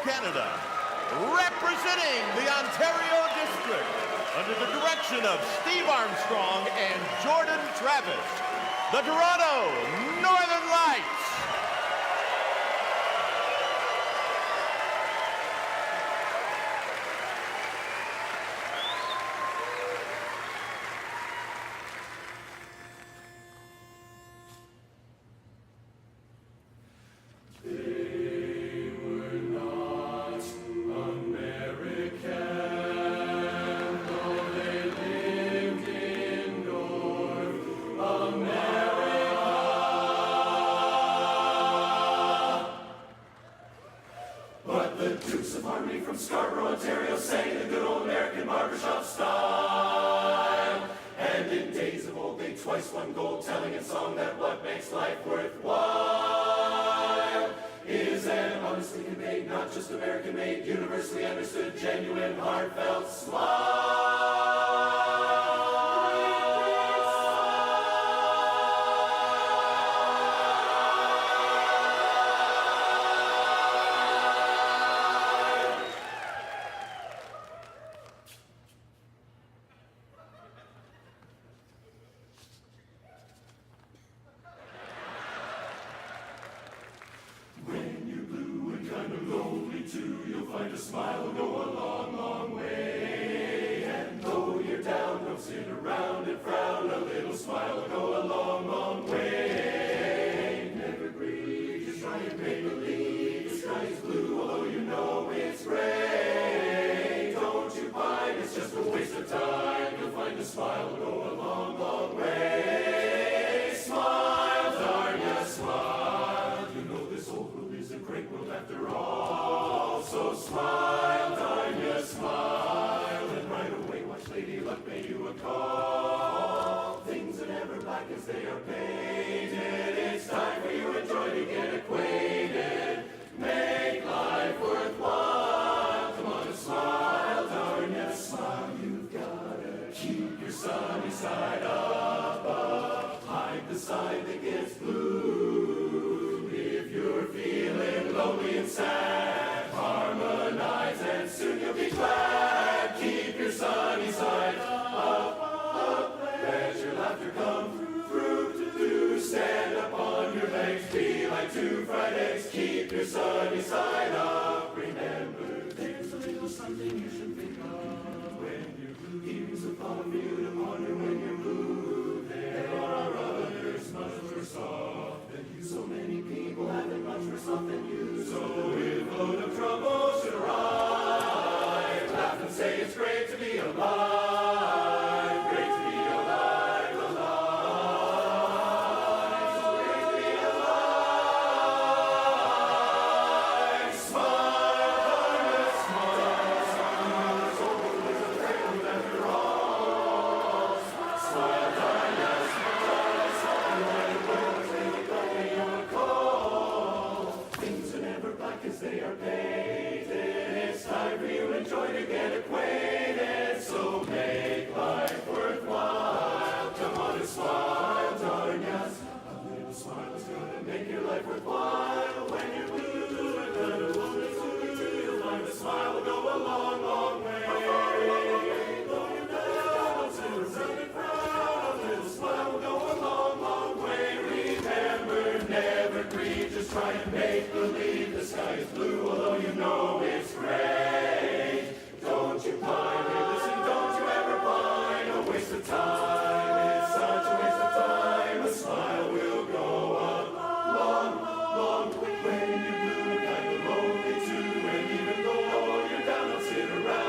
Canada, representing the Ontario District, under the direction of Steve Armstrong and Jordan Travis, the Toronto Northern Lights. Harmony from Scarborough, Ontario, sang the good old American barbershop style. And in days of old, they twice won gold, telling in song that what makes life worthwhile is an honestly conveyed, not just American-made, universally understood, genuine, heartfelt smile. You'll find a smile will go a long, long way. And though you're down, don't sit around and frown. A little smile will go a long, long way. Never grieve, just try and make believe. The sky is blue, although you know it's gray. Don't you pine, it's just a waste of time. You'll find a smile will go a long, long way. Smile, darn ya, smile. You know this old world is a great world after all. So smile, darn ya, smile, and right away watch Lady Luck pay you a call. Things are never black as they are painted. It's time for you and Joy to get acquainted. Make life worthwhile. Come on and smile, darn ya, smile. You've gotta keep your sunny side up, up. Hide the side that gets blue. If you're feeling lonely and sad, harmonize and soon you'll be glad. Keep your sunny side up, up. Let your laughter come through. Stand up on your legs, be like two fried eggs. Keep your sunny side up. Remember, there's a little something you should think of when you're blue. Here's a thought for you to ponder when you're blue. There are others much worse off than you. So many people haven't much worse off than you. So if a load of trouble should arrive, laugh and say it's great to be alive. Great to be alive, alive. So great to be alive. Smile, smile, smile. So good is a great one after all. Smile, darn smile, smile. Things are never black as they are painted. It's time for you and Joy to get acquainted. So make life worthwhile. Come on and smile, darn yes. A little smile is gonna make your life worthwhile. When you're blue and kind of lonely too, you'll find the smile will go a long, long way. Though you're down, sit around and frown, a little smile will go a long, long way. Remember, never grieve, just try and make believe. The sky is blue, although you know it's gray. Don't you pine, hey listen, don't you ever pine. A waste of time, it's such a waste of time. A smile will go a long, long way. When you're blue and kind of lonely too, and even though you're down, don't sit around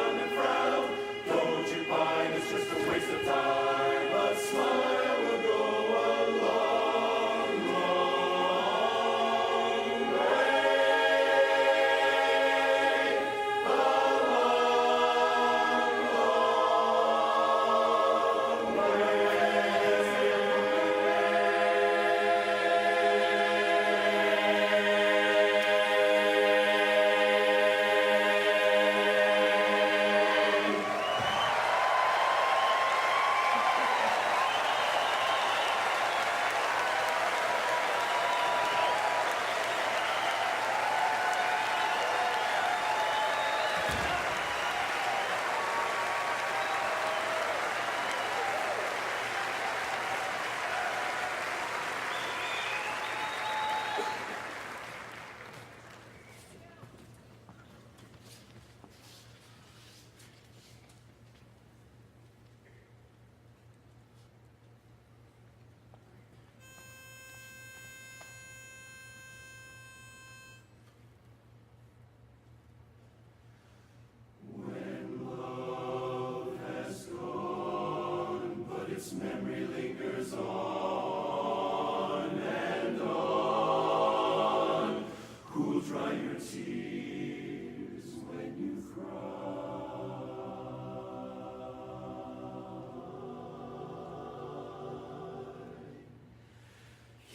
its memory lingers on and on. Who'll dry your tears when you cry?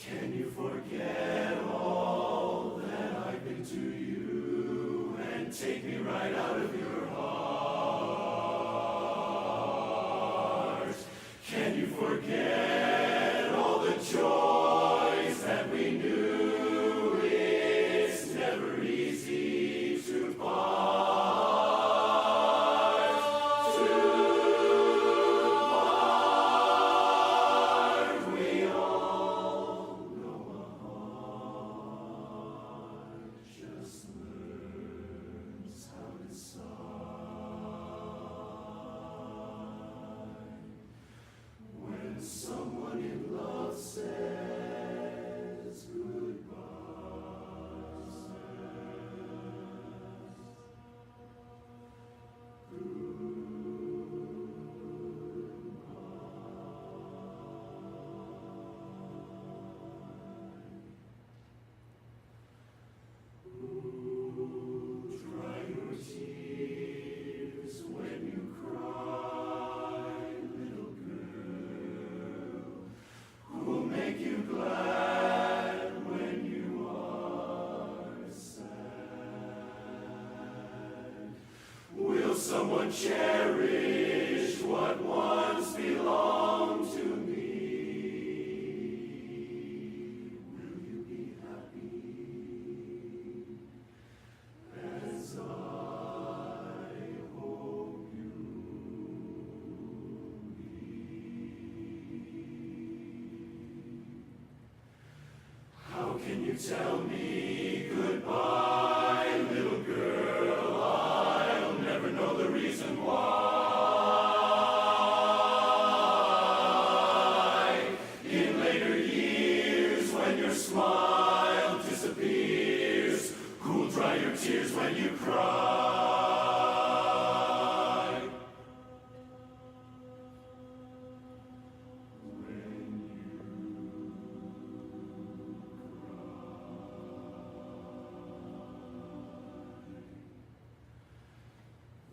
Can you forget all that I've been to you and take me right out of your heart? Can you forget all the joys that we knew? It's never easy to part, We all know a heart just learns how to sigh when someone in love says goodbye. Dry your tears when you cry, little girl. Who'll make you glad when you are sad? Will someone cherish what once belonged to me? Will you be happy as I hope you be? How can you tell me goodbye, little girl? I'll never know the reason why. In later years, when your smile disappears, who'll dry your tears when you cry?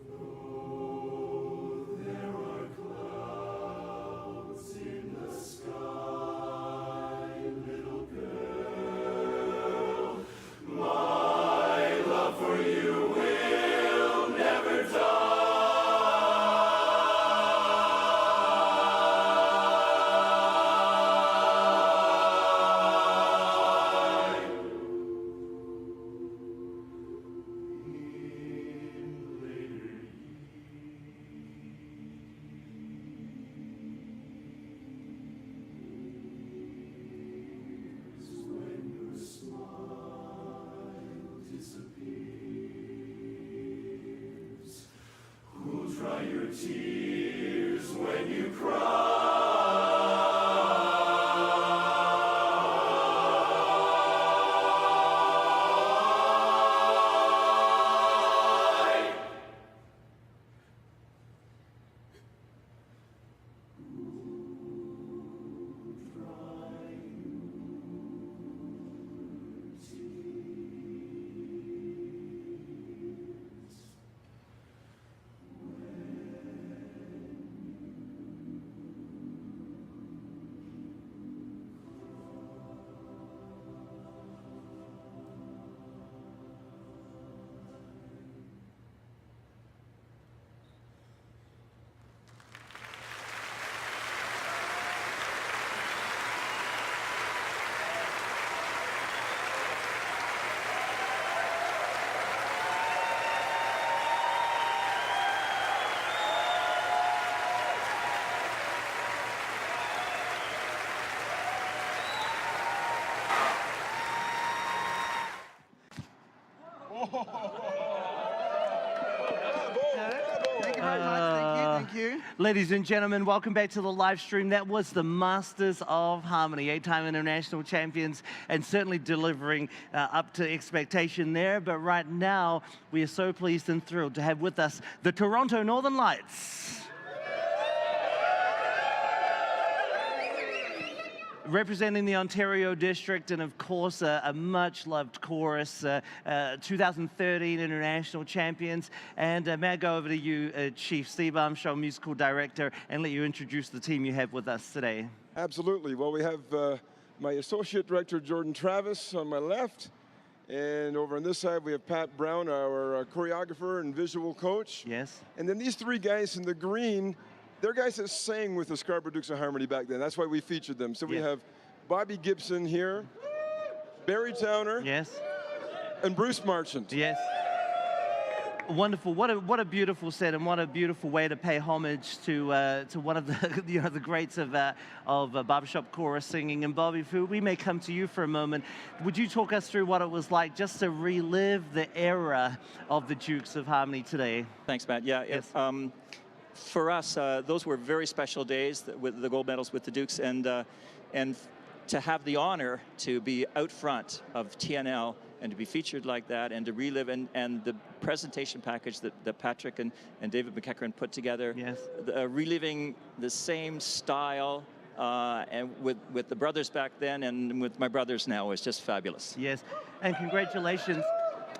Though there are clouds in the sky, little girl, my love for you will never die. In later years, when your smile disappears, who'll dry your tears when you cry? Thank you very much. Thank you. Ladies and gentlemen, welcome back to the live stream. That was the Masters of Harmony, 8-time international champions, and certainly delivering up to expectation there. But right now, we are so pleased and thrilled to have with us the Toronto Northern Lights. representing the Ontario District, and of course a much-loved chorus, 2013 international champions. And may I go over to you, Chief Steve Armstrong, musical director, and let you introduce the team you have with us today. Absolutely. Well, we have my associate director, Jordan Travis, on my left. And over on this side, we have Pat Brown, our choreographer and visual coach. Yes. And then these three guys in the green, they're guys that sang with the Scarborough Dukes of Harmony back then. That's why we featured them. So we Yes. have Bobby Gibson here, Barry Towner, Yes. and Bruce Marchant. Yes. Wonderful. What a beautiful set, and what a beautiful way to pay homage to one of the the greats of barbershop chorus singing. And Bobby, if we may come to you for a moment, would you talk us through what it was like just to relive the era of the Dukes of Harmony today? Thanks, Matt. Yeah. Yes. For us, those were very special days with the gold medals with the Dukes, and to have the honor to be out front of TNL and to be featured like that and to relive and the presentation package that Patrick and David McEachern put together, Yes. Reliving the same style and with the brothers back then and with my brothers now is just fabulous. Yes, and congratulations.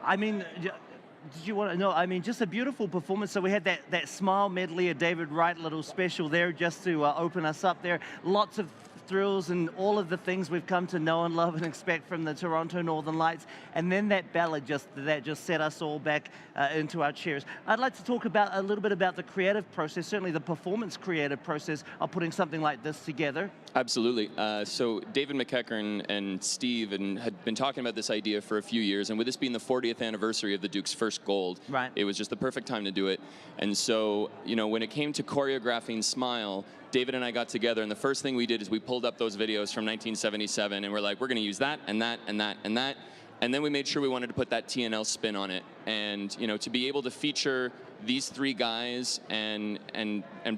I mean, did you want to know? I mean, just a beautiful performance. So we had that Smile medley, a David Wright little special there just to open us up there. Lots of thrills and all of the things we've come to know and love and expect from the Toronto Northern Lights. And then that ballad just set us all back into our chairs. I'd like to talk about a little bit about the creative process, certainly the performance creative process of putting something like this together. Absolutely. So David McEachern and Steve had been talking about this idea for a few years, and with this being the 40th anniversary of the Duke's first gold, Right. It was just the perfect time to do it. And so, when it came to choreographing Smile, David and I got together, and the first thing we did is we pulled up those videos from 1977, and we're like, we're going to use that and that and that and that. And then we made sure we wanted to put that TNL spin on it. And, to be able to feature these three guys and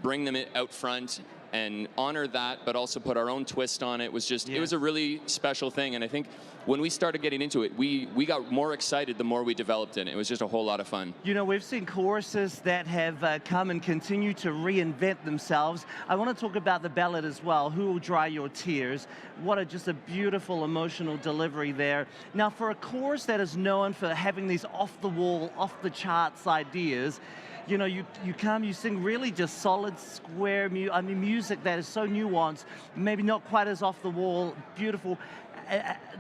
bring them out front and honor that, but also put our own twist on it was just, It was a really special thing. And I think when we started getting into it, we got more excited the more we developed it. It was just a whole lot of fun. We've seen choruses that have come and continue to reinvent themselves. I want to talk about the ballad as well, Who Will Dry Your Tears. Just a beautiful emotional delivery there. Now, for a chorus that is known for having these off-the-wall, off-the-charts ideas, you come, you sing really just solid, square music that is so nuanced, maybe not quite as off the wall, beautiful.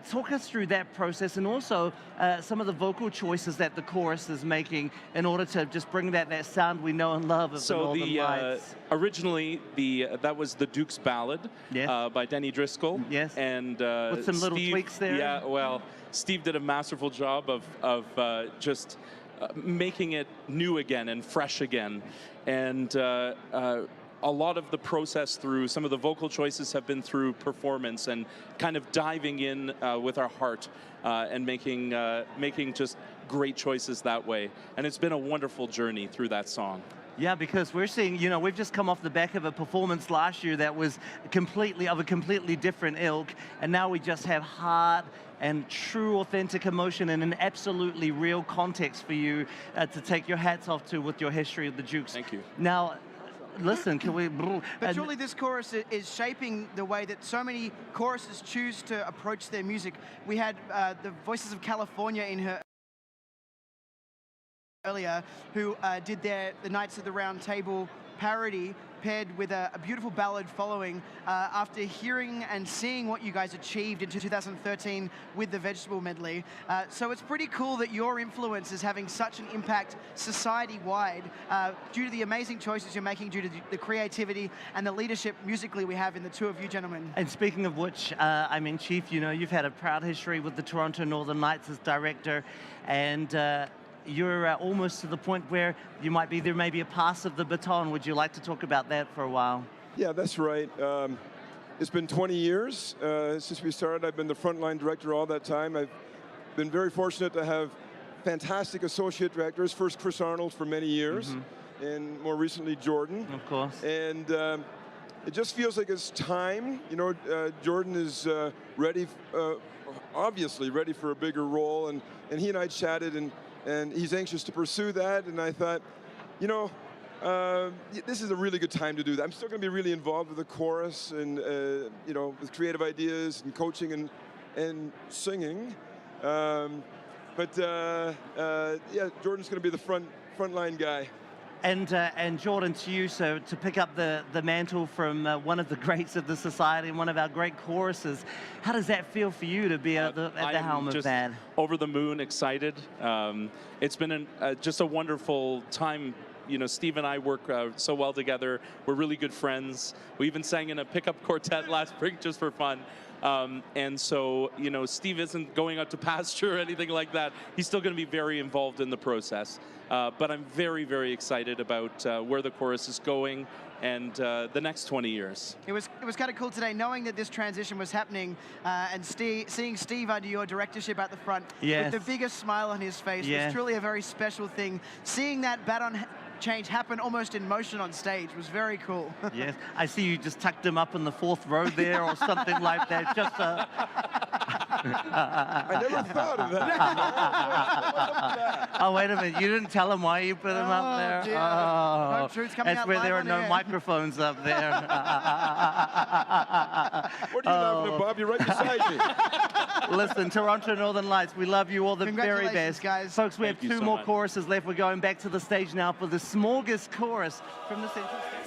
Talk us through that process, and also some of the vocal choices that the chorus is making in order to just bring that sound we know and love of the Northern Lights. Originally, that was the Duke's Ballad, Yes. By Denny Driscoll. Yes. And With some little Steve, tweaks there. Yeah, well, Steve did a masterful job of just making it new again and fresh again. And a lot of the process through some of the vocal choices have been through performance and kind of diving in with our heart and making just great choices that way. And it's been a wonderful journey through that song. Yeah, because we're seeing, we've just come off the back of a performance last year that was of a completely different ilk, and now we just have heart and true, authentic emotion in an absolutely real context for you to take your hats off to with your history of the Dukes. Thank you. Now, listen, can we... But surely this chorus is shaping the way that so many choruses choose to approach their music. We had the Voices of California in her earlier, who did the Knights of the Round Table parody paired with a beautiful ballad following after hearing and seeing what you guys achieved in 2013 with the vegetable medley. So it's pretty cool that your influence is having such an impact society-wide due to the amazing choices you're making, due to the creativity and the leadership musically we have in the two of you gentlemen. And speaking of which, Chief, you've had a proud history with the Toronto Northern Lights as director, and you're almost to the point where there may be a pass of the baton. Would you like to talk about that for a while? Yeah, that's right. It's been 20 years since we started. I've been the frontline director all that time. I've been very fortunate to have fantastic associate directors. First Chris Arnold for many years, and more recently Jordan. Of course. And it just feels like it's time. Jordan is ready, obviously ready for a bigger role, and he and I chatted, and he's anxious to pursue that. And I thought, this is a really good time to do that. I'm still going to be really involved with the chorus and you know, with creative ideas and coaching and singing. But yeah, Jordan's going to be the frontline guy. And Jordan, to you, so to pick up the mantle from one of the greats of the society and one of our great choruses, how does that feel for you to be at the helm of that? Over the moon, excited. It's been just a wonderful time. You know, Steve and I work so well together. We're really good friends. We even sang in a pickup quartet last spring just for fun. And so, you know, Steve isn't going out to pasture or anything like that. He's still going to be very involved in the process. But I'm very, very excited about where the chorus is going and the next 20 years. It was kind of cool today, knowing that this transition was happening, and seeing Steve under your directorship at the front with the biggest smile on his face was truly a very special thing. Seeing that baton change happen almost in motion on stage was very cool. Yes, I see you just tucked him up in the 4th row there or something like that. Just I never thought of that. Oh, wait a minute. You didn't tell him why you put him up there? Dear. Oh, No truths coming that's out where live there are on no air. microphones up there. What are you laughing at, Bob? You're right beside me. Listen, Toronto Northern Lights, we love you all the very Congratulations, best. guys. Folks, we have Thank you 2 so more much. choruses left. We're going back to the stage now for the Smorgas chorus from the Central Stage.